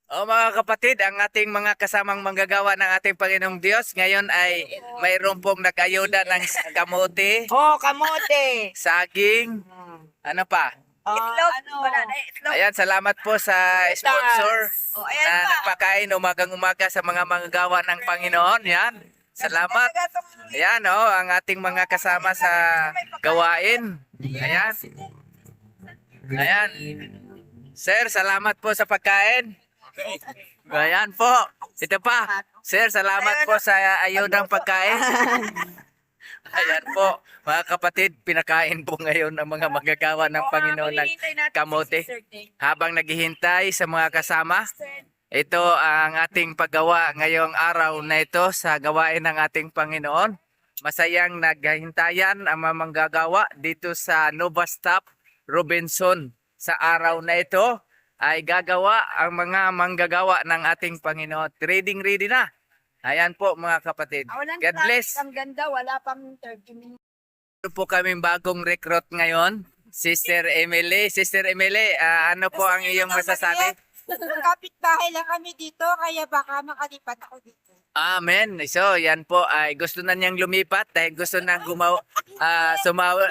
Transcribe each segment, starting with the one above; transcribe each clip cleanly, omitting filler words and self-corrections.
O mga kapatid, ang ating mga kasamang manggagawa ng ating Panginoong Diyos ngayon ay mayroon pong nag-ayuda ng kamote, Oh, kamote. saging, ano pa? Itlog. Wala na itlog. Ayan, salamat po sa sponsor Oh, ayan na pa. nagpakain umagang-umaga sa mga manggagawa ng Panginoon. Yan, salamat. Ayan, ang ating mga kasama sa gawain. Ayan. Ayan. Sir, salamat po sa pagkain. Ayan po. Ito pa. Sir, salamat po sa ayudang pagkain. Ayan po. Mga kapatid, pinakain po ngayon ang mga magagawa ng Panginoon ng kamote. Habang naghihintay sa mga kasama, ito ang ating paggawa ngayong araw na ito sa gawain ng ating Panginoon. Masayang naghintayan ang mga manggagawa dito sa Nova Stop Robinson. Sa araw na ito ay gagawa ang mga manggagawa ng ating Panginoon. Ready na. Ayan po mga kapatid. God bless. Ang ganda, wala pang 30 minutes. Ito po kaming bagong recruit ngayon. Sister Emily. Sister Emily, ano po ang iyong masasabi? Kapit-bahay lang kami dito, kaya baka makalipat ako dito. Amen. So, yan po ay gusto na niyang lumipat dahil gusto na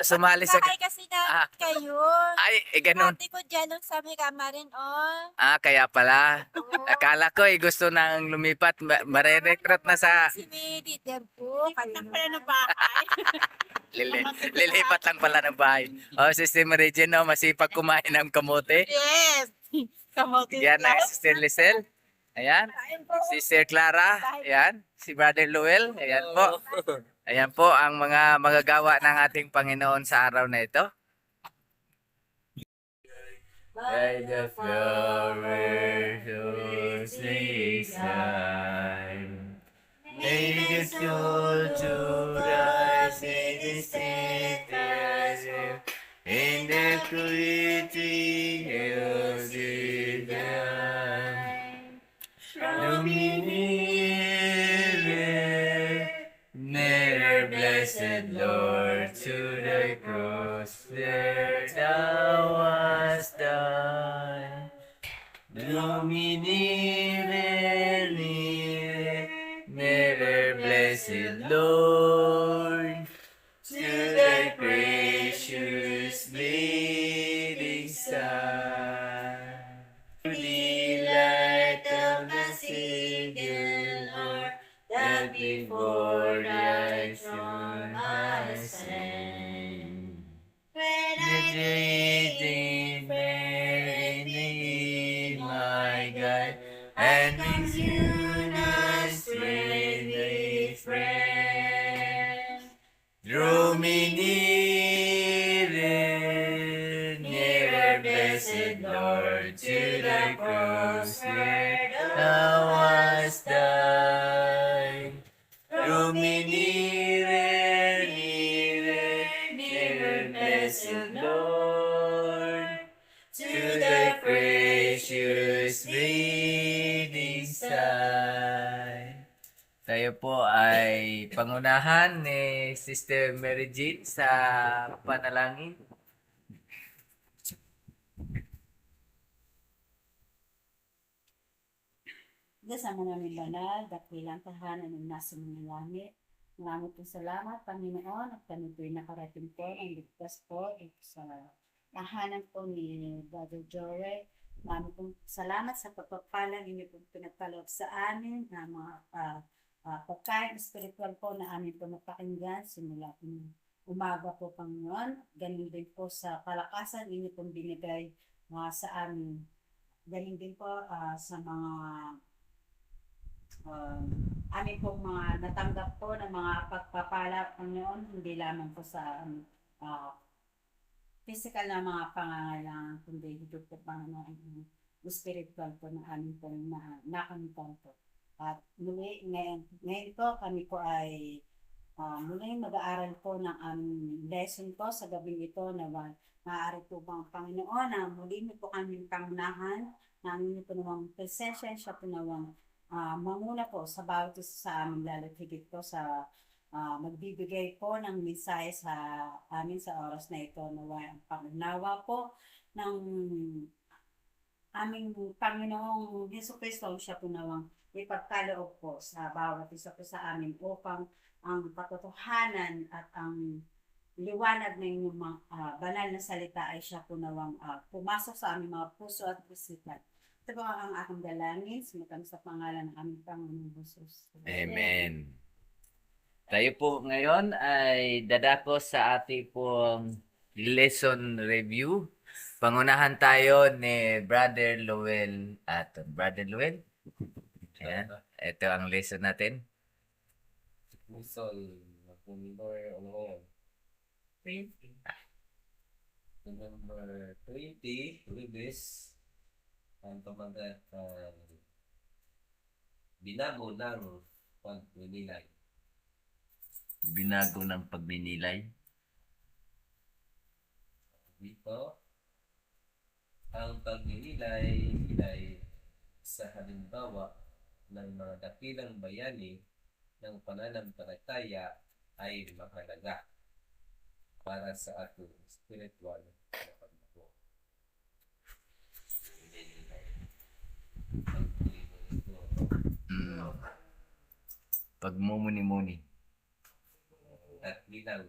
sumali sa... Bahay kasi na Ah, kayo. ay, ganun. Ate ko dyan sa may kama rin, oh. Kaya pala. Akala ko gusto nang lumipat. Mare-recruit na sa... Si may leader po. Lipat pala ng bahay. Lilipat lang pala ng bahay. Sister Mary Jane, masipag kumain ng kamote. Yes! Kamote. Yan na, Sister Lisel. Ayan. Sister Clara. Ayan. Si Brother Luel. Ayan po. Ayan po ang mga magagawa ng ating Panginoon sa araw na ito. By the flowers of season, may the soul to rise in the center, in the creating hills in the near, blessed Lord, to the cross where thou wast done. Domine, near, blessed Lord, to the gracious bleeding Son. To the light of the Savior, Lord, that before thy throne I stand. When I did in thee, my God, and with you not stray friend. Draw me nearer, blessed Lord, to thy cross where thou wast died. Draw me nearer, blessed Lord, to thy precious bleeding side. Tayo po ay pangunahan ni Sister Mary Jean sa panalangin. Diyos ang namin banal, dakilang tahanan ng nasa mga langit. Maraming po salamat, Panginoon, at kami po'y nakarating po ang ligtas po sa tahanan po ni Brother Jory. Maraming po salamat sa pagpapalang inyo po pinagkaloob sa amin na mga pagkain spiritual po na amin po napakinggan simula po umaga po, Panginoon. Ganun din po sa kalakasan inyo pong binigay sa amin. Ganun din po sa mga amin pong mga natanggap po ng mga pagpapala, Panginoon, hindi lamang po sa physical na mga pangangailangan, kundi higit po Panginoon, spiritual po na amin po nakamtan po. At muli, ngayon po, kami po ay muli mag-aaral po ng aming lesson po sa gabing ito na maaari po bang Panginoon na muli po kami pangunahan na aming po namang presensya, siya po namang manguna po sa bawat isa sa amin, lalo't higit po sa magbibigay po ng mensahe sa amin sa oras na ito na ang pangunawa po ng aming Panginoong Hesus Kristo siya po nawang ipagkaloob po sa bawat isa po sa amin upang ang katotohanan at ang liwanag ng inyong mga banal na salita ay siya po nawang pumasok sa aming mga puso at isipan. Ito po ang aking dalangin, sumatang sa pangalan ng aming Panginoong Hesus. Amen. Tayo po ngayon ay dadako sa ating pong lesson review. Pangunahan tayo ni Brother Lowell Aton. Brother Lowell? Ayan. Ito ang lesson natin. Luzon, November, November 20, Lunes, ang pamagat binago ng pagninilay. Binago ng pagninilay. Dito, ang pagninilay ay sa halimbawa ng mga dakilang bayani ng pananampalataya ay mahalaga para sa ating spiritual na pagbago. Pagmumuni-muni. At bilang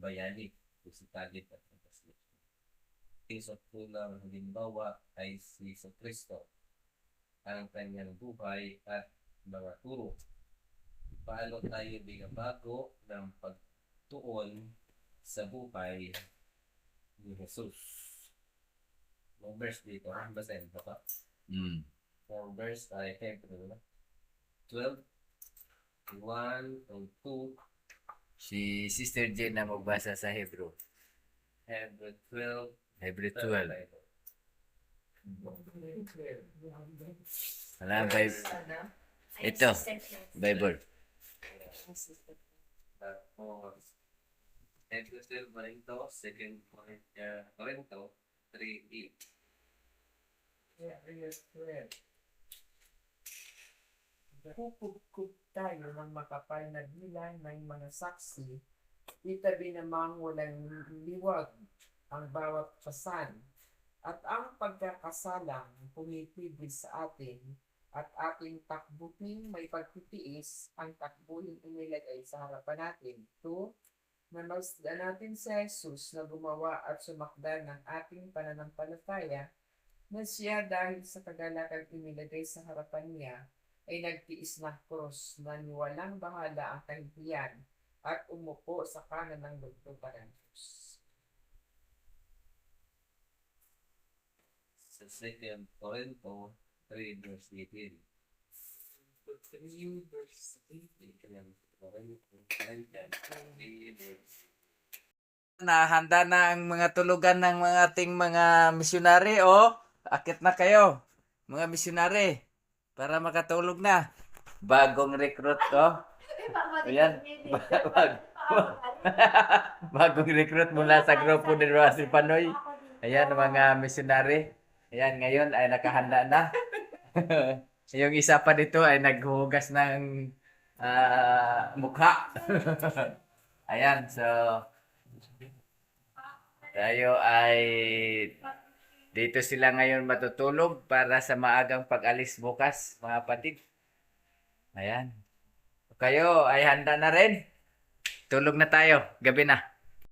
bayani, kusitalit at pagkaslit. Isang tunang halimbawa ay si Kristo, ang kanyang buhay at mga turo. Paano tayo binabago ng pagtuon sa buhay ni Jesus? Mga verse dito, basahin ko pa. Ang verse ay Hebrew 12, 1 and 2. Si Sister Jane na magbasa sa Hebrew. Hebrew 12, Hebrew 12. Wala, ito, Bible. Tapos, Hebrew 12 pa rin ito, 2 Corinto 3:8. Pupugkog tayo ng makapal na dila ng mga saksi, itabi namang walang liwag ang bawat pasan, at ang pagkakasalang pumipigil sa atin, at ating takbuting may pagtitiis ang takbuhin inilagay sa harapan natin. 2. Namasdan natin si Jesus na gumawa at sumakdal ng ating pananampalataya, na siya dahil sa kagalakan inilagay sa harapan niya, ay nagtiis ng krus na walang bahala ang kahihiyan at umupo sa kanan ng lugtugan ng Diyos. Sa 2 Corinto 3 verse 18. 3 verse 8. Nahanda na ang mga tulugan ng mga ating mga misyonary. O, akit na kayo, mga misyonary, para makatulog na. Bagong recruit ko. Ayan. Bagong recruit mula sa grupo ni Rosie Panoy. Ayan, mga misyonary. Ayan, ngayon ay nakahanda na. Yung isa pa dito ay naghuhugas ng mukha. Ayan, so tayo ay dito sila ngayon matutulog para sa maagang pag-alis bukas, mga kapatid. Ayan. Kayo ay handa na rin. Tulog na tayo. Gabi na.